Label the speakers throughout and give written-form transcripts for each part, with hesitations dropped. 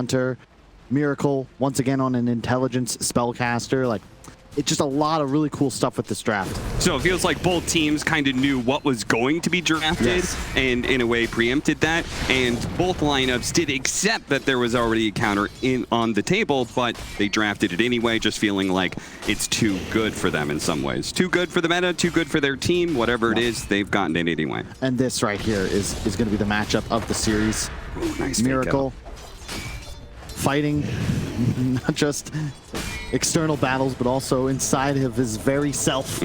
Speaker 1: Hunter, Miracle, once again on an intelligence spellcaster. Like, it's just a lot of really cool stuff with this draft.
Speaker 2: So it feels like both teams kind of knew what was going to be drafted,
Speaker 1: yes,
Speaker 2: and in a way preempted that, and both lineups did accept that there was already a counter on the table, but they drafted it anyway, just feeling like it's too good for them in some ways. Too good for the meta, too good for their team, whatever it is, they've gotten it anyway.
Speaker 1: And this right here is going to be the matchup of the series.
Speaker 2: Ooh, nice
Speaker 1: Miracle fighting not just external battles, but also inside of his very self,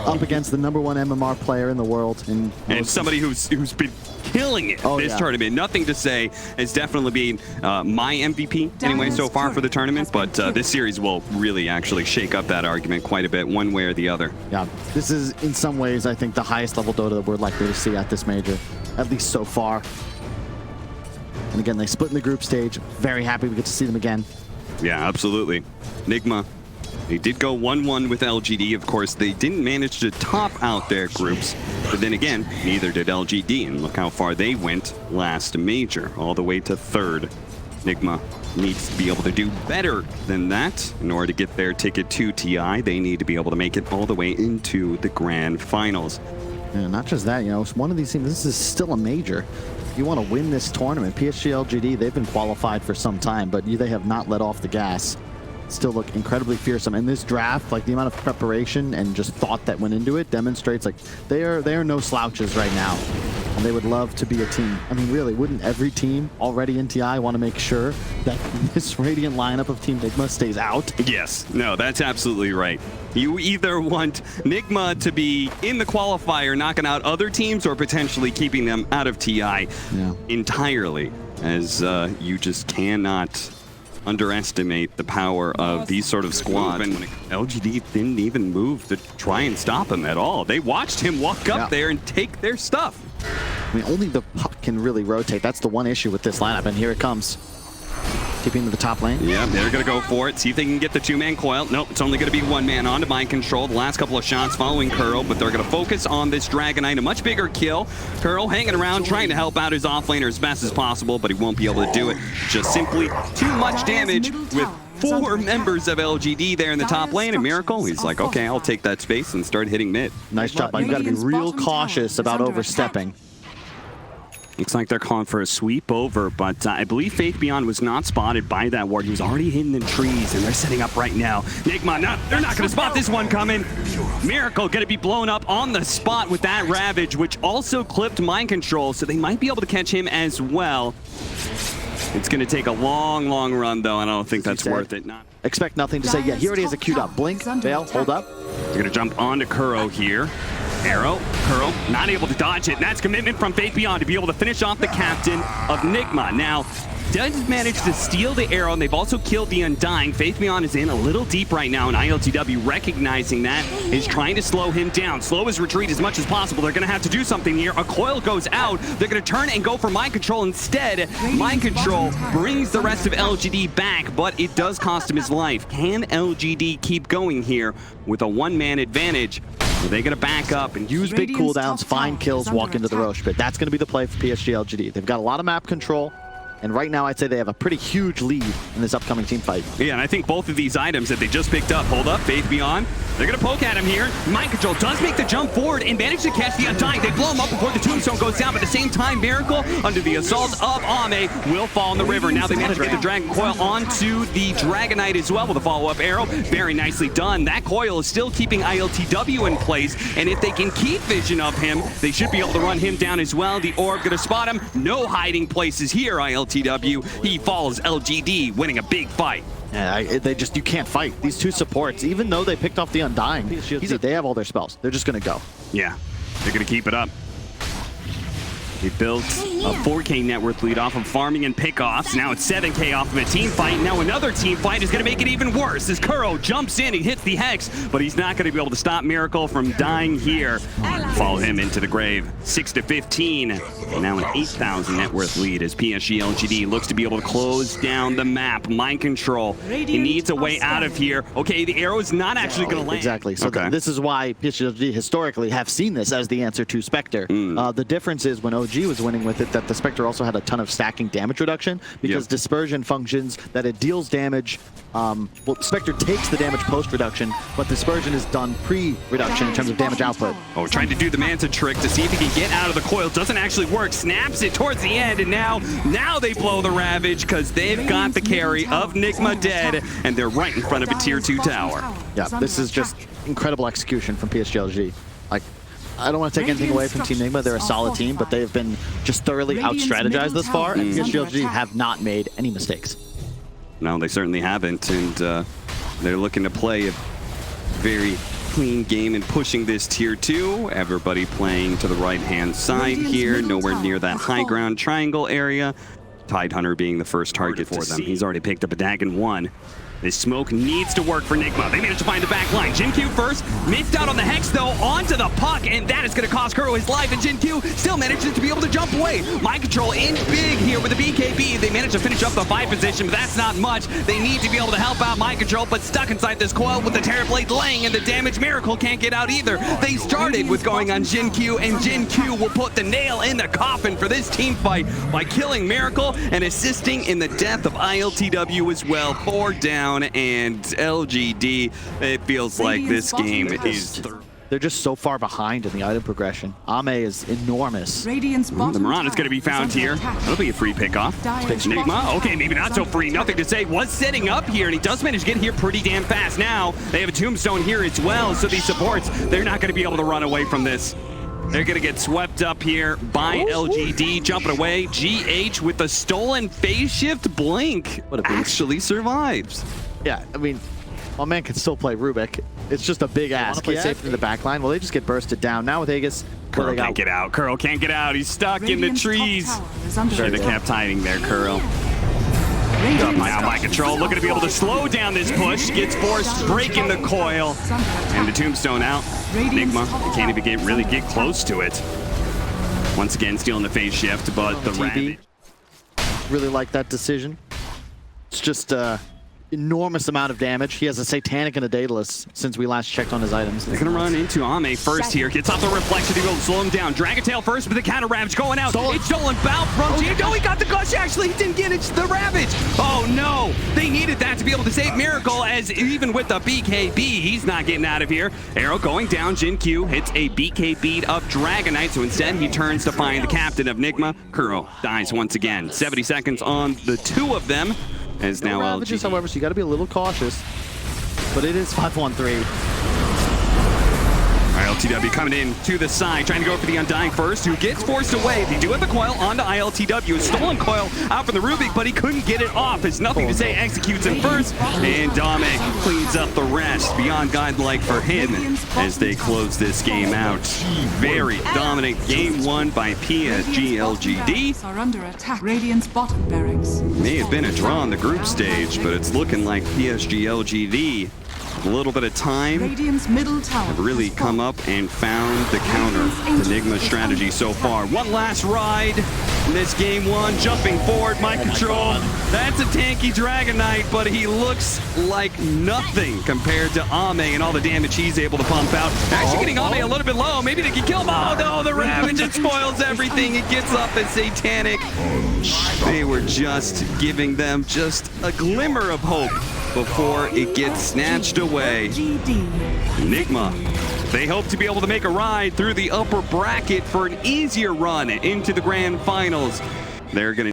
Speaker 1: up against the #1 MMR player in the world. And
Speaker 2: somebody who's been killing it this tournament. Nothing to say. It's definitely been my MVP anyway so far for the tournament, but this series will really actually shake up that argument quite a bit, one way or the other.
Speaker 1: Yeah, this is in some ways, I think, the highest level Dota that we're likely to see at this major, at least so far. And again, they split in the group stage. Very happy we get to see them again.
Speaker 2: Yeah, absolutely. Nigma, they did go 1-1 with LGD. Of course, they didn't manage to top out their groups. But then again, neither did LGD. And look how far they went last major, all the way to 3rd. Nigma needs to be able to do better than that. In order to get their ticket to TI, they need to be able to make it all the way into the grand finals.
Speaker 1: Yeah, not just that, you know, it's one of these teams, this is still a major. You want to win this tournament. PSG.LGD, they've been qualified for some time, but they have not let off the gas. Still look incredibly fearsome. And this draft, like the amount of preparation and just thought that went into it, demonstrates like they are no slouches right now. And they would love to be a team. I mean, really, wouldn't every team already in TI want to make sure that this Radiant lineup of Team Nigma stays out?
Speaker 2: Yes. No, that's absolutely right. You either want Nigma to be in the qualifier, knocking out other teams, or potentially keeping them out of TI entirely, as you just cannot underestimate the power of these sort of squads. And LGD didn't even move to try and stop him at all. They watched him walk up there and take their stuff.
Speaker 1: I mean, only the puck can really rotate. That's the one issue with this lineup, and here it comes. Keeping to the top lane.
Speaker 2: Yeah, they're going to go for it. See if they can get the 2-man coil. Nope, it's only going to be 1 man onto mind control. The last couple of shots following Curl, but they're going to focus on this Dragon Knight. A much bigger kill. Curl hanging around, trying to help out his offlaner as best as possible, but he won't be able to do it. Just simply too much damage with 4 members of LGD there in the top lane. And Miracle, he's like, okay, I'll take that space and start hitting mid.
Speaker 1: Nice job. You've got to be real cautious about overstepping.
Speaker 2: Looks like they're calling for a sweep over, but I believe Faith Beyond was not spotted by that ward. He was already hidden in trees, and they're setting up right now. Nigma, they're not going to spot this one coming. Miracle going to be blown up on the spot with that Ravage, which also clipped mind control, so they might be able to catch him as well. It's going to take a long, long run, though, and I don't think that's worth it.
Speaker 1: Expect nothing to say. Yeah, he already has a queued up. Blink, Veil, hold up.
Speaker 2: They're going to jump onto Kuro here. Arrow, Curl, not able to dodge it. And that's commitment from Faith Beyond to be able to finish off the captain of Nigma. Now, does manage to steal the arrow, and they've also killed the Undying. Faith Beyond is in a little deep right now, and ILTW, recognizing that, is trying to slow him down. Slow his retreat as much as possible. They're going to have to do something here. A coil goes out. They're going to turn and go for mind control instead. Mind control brings the rest of LGD back, but it does cost him his life. Can LGD keep going here with a 1-man advantage? Are they going to back up and
Speaker 1: use big cooldowns, find kills, walk into the Roche pit? That's going to be the play for PSG.LGD. They've got a lot of map control. And right now, I'd say they have a pretty huge lead in this upcoming team fight.
Speaker 2: Yeah, and I think both of these items that they just picked up, hold up, Faith Beyond, they're going to poke at him here. Mind control does make the jump forward and manage to catch the Undying. They blow him up before the tombstone goes down, but at the same time, Miracle, under the assault of AME, will fall in the river. Now they manage to get the Dragon Coil onto the Dragon Knight as well with a follow-up arrow. Very nicely done. That coil is still keeping ILTW in place, and if they can keep vision of him, they should be able to run him down as well. The orb going to spot him. No hiding places here, ILTW. He follows LGD, winning a big fight.
Speaker 1: Yeah, you can't fight. These two supports, even though they picked off the Undying, they have all their spells. They're just going to go.
Speaker 2: Yeah, they're going to keep it up. They built a 4K net worth lead off of farming and pickoffs. Now it's 7K off of a team fight. Now another team fight is going to make it even worse as Kuro jumps in and hits the Hex, but he's not going to be able to stop Miracle from dying here. Follow him into the grave. 6-15. Now an 8,000 net worth lead as PSG.LGD looks to be able to close down the map. Mind control. He needs a way out of here. Okay, the arrow is not actually going to land.
Speaker 1: Exactly. So this is why PSG.LGD historically have seen this as the answer to Spectre. The difference is when OG LGD was winning with it, that the Spectre also had a ton of stacking damage reduction, because dispersion functions that it deals damage. Well, Spectre takes the damage post-reduction, but dispersion is done pre-reduction in terms of damage output.
Speaker 2: Oh, trying to do the Manta trick to see if he can get out of the coil. Doesn't actually work. Snaps it towards the end, and now they blow the Ravage because they've got the carry of Nigma dead, and they're right in front of a tier 2 tower.
Speaker 1: Yeah, this is just incredible execution from PSG.LGD. Like, I don't want to take anything away from Team Nigma. They're a solid team, but they have been just thoroughly out-strategized thus far, and PSG.LGD have not made any mistakes.
Speaker 2: No, they certainly haven't, and they're looking to play a very clean game and pushing this tier 2. Everybody playing to the right-hand side here, nowhere near that high ground triangle area. Tidehunter being the first target for them. He's already picked up a Dagon 1. This smoke needs to work for Nigma. They managed to find the back line. Jin-Q first, missed out on the Hex though, onto the puck, and that is going to cost Kuro his life, and Jin-Q still manages to be able to jump away. Mind control in big here with the BKB. They managed to finish up the 5 position, but that's not much. They need to be able to help out Mind control, but stuck inside this coil with the Terrorblade laying, and the damage Miracle can't get out either. They started with going on Jin-Q, and Jin-Q will put the nail in the coffin for this team fight by killing Miracle and assisting in the death of ILTW as well. 4 down. And LGD, it feels like this game is...
Speaker 1: They're just so far behind in the item progression. AME is enormous.
Speaker 2: The Mirage is going to be found here. That'll be a free pickoff. Nigma, okay, maybe not so free. Nothing to say. Was setting up here, and he does manage to get here pretty damn fast. Now, they have a Tombstone here as well, so these supports, they're not going to be able to run away from this. They're going to get swept up here by LGD, jumping away. GH with the stolen phase shift blink actually survives.
Speaker 1: Yeah, I mean, my man can still play Rubik. It's just a big ask. Play safe in the back line. Well, they just get bursted down. Now with Aegis,
Speaker 2: Kuro can't get out. Kuro can't get out. He's stuck in the trees. Should have kept hiding there, Kuro. Now Mind control, looking to be able to slow down this push. Gets forced, breaking the coil. And the Tombstone out. Nigma can't even really get close to it. Once again, stealing the phase shift, but the Ravage.
Speaker 1: Really like that decision. It's just enormous amount of damage. He has a Satanic and a Daedalus since we last checked on his items.
Speaker 2: They're going to run into AME first here. Gets off the reflection to be able to slow him down. Dragon Tail first with the counter Ravage going out. It's stolen bout from G. No, he got the gush. Actually, he didn't get it. The Ravage. Oh, no. They needed that to be able to save Miracle, as even with the BKB, he's not getting out of here. Arrow going down. Jin-Q hits a BKB of Dragonite, so instead he turns to find the captain of Nigma. Kuro dies once again. 70 seconds on the 2 of them. As now
Speaker 1: Ravages, however, so you got to be a little cautious. But it is 5-1-3.
Speaker 2: ILTW coming in to the side, trying to go for the Undying first, who gets forced away. They do have the coil onto ILTW. Stolen coil out from the Rubik, but he couldn't get it off. It's nothing to say, executes him first, and Dame cleans up the rest. Beyond godlike for him as they close this game out. Very dominant game won by PSG.LGD.
Speaker 3: Are under attack. Radiant's bottom barracks.
Speaker 2: May have been a draw on the group stage, but it's looking like PSG.LGD, a little bit of time,
Speaker 3: Radiant's middle tower
Speaker 2: have really come up and found the counter to Nigma's strategy so far. One last ride in this game 1, jumping forward, mind control. That's a tanky Dragonite, but he looks like nothing compared to AME and all the damage he's able to pump out. Actually getting AME a little bit low. Maybe they can kill him. Oh no, the Ravage, it spoils everything. It gets up as Satanic. They were just giving them just a glimmer of hope before it gets snatched away. Nigma, they hope to be able to make a ride through the upper bracket for an easier run into the grand finals. They're going to